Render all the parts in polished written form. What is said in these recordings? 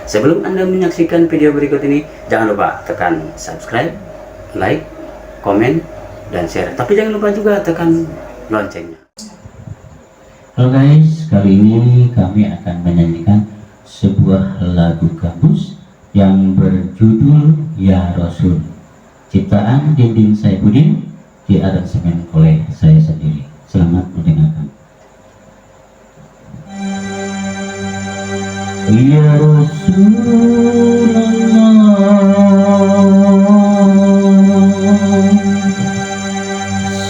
Sebelum Anda menyaksikan video berikut ini, jangan lupa tekan subscribe, like, komen, dan share. Tapi jangan lupa juga tekan loncengnya. Halo guys, kali ini kami akan menyanyikan sebuah lagu gambus yang berjudul Ya Rasul, ciptaan Dinding Saifuddin, diaransemen oleh saya sendiri. Selamat mendengarkan. Ya Rasulullah,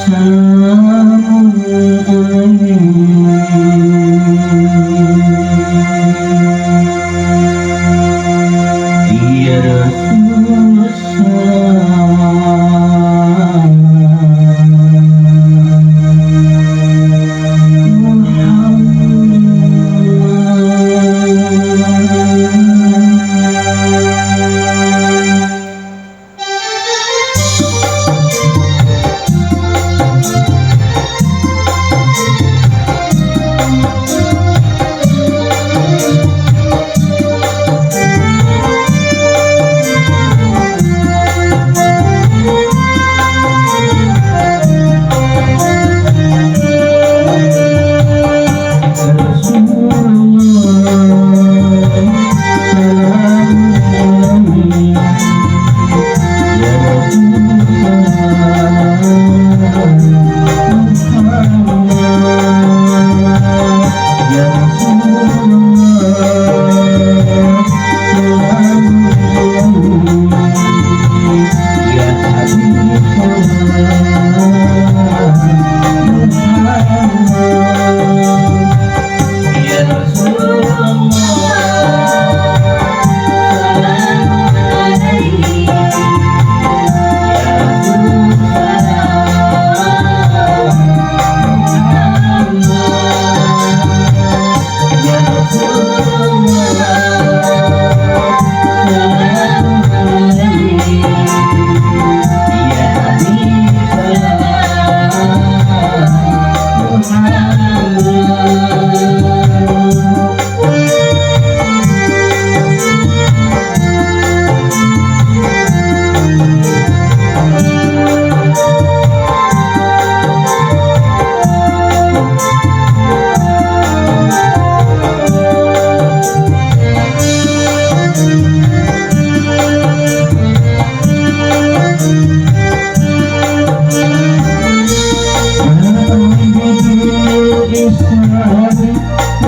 salamun alaik. Ya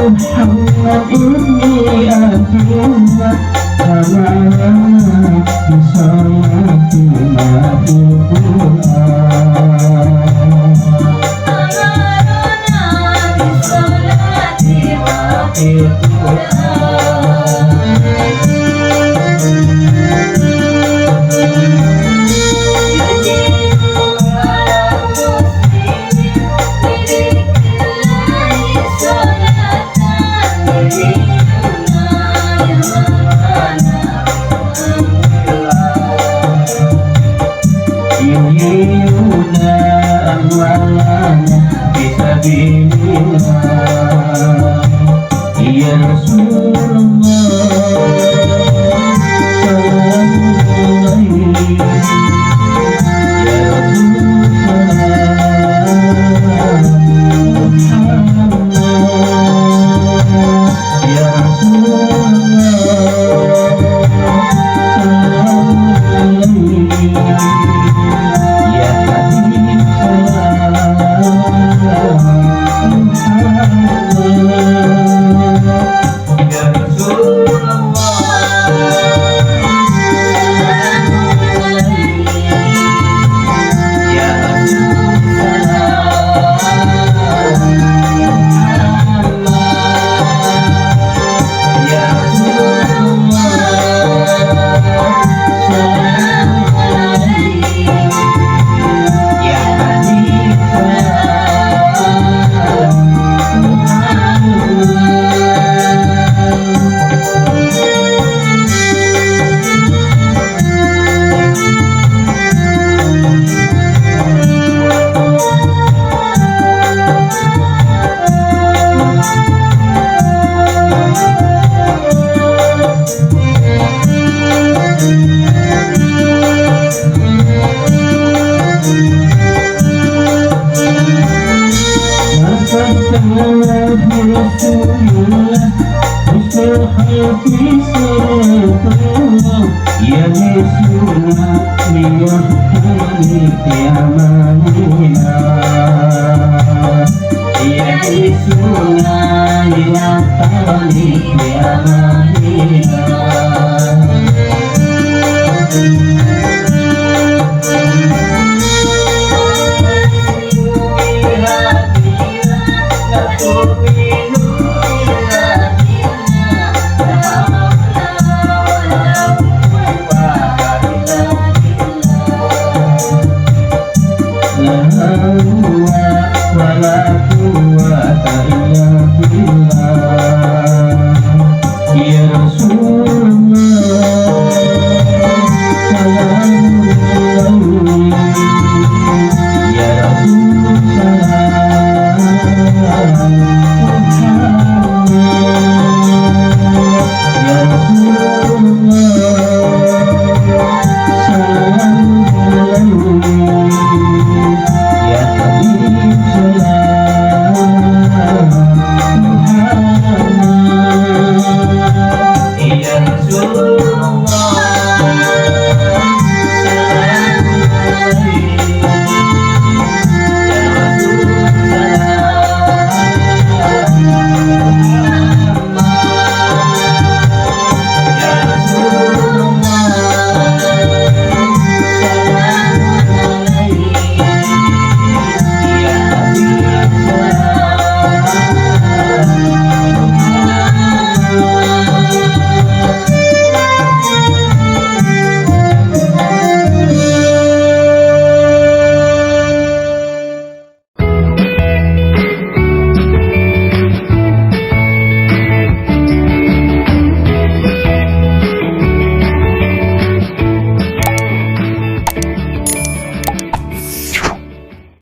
Muhammad ini akhirnya amanah disolati mati Ya Rasulullah, salamun alaik. Ya Rasulullah, ya Rasulullah, salamun alaik. Ya Habib, salamun alaik. Rasulullah Husnul hati Rasulullah Ya Rasulullah Miyahani Yamanina Ya Rasulullah Miyahani Yamanina Wala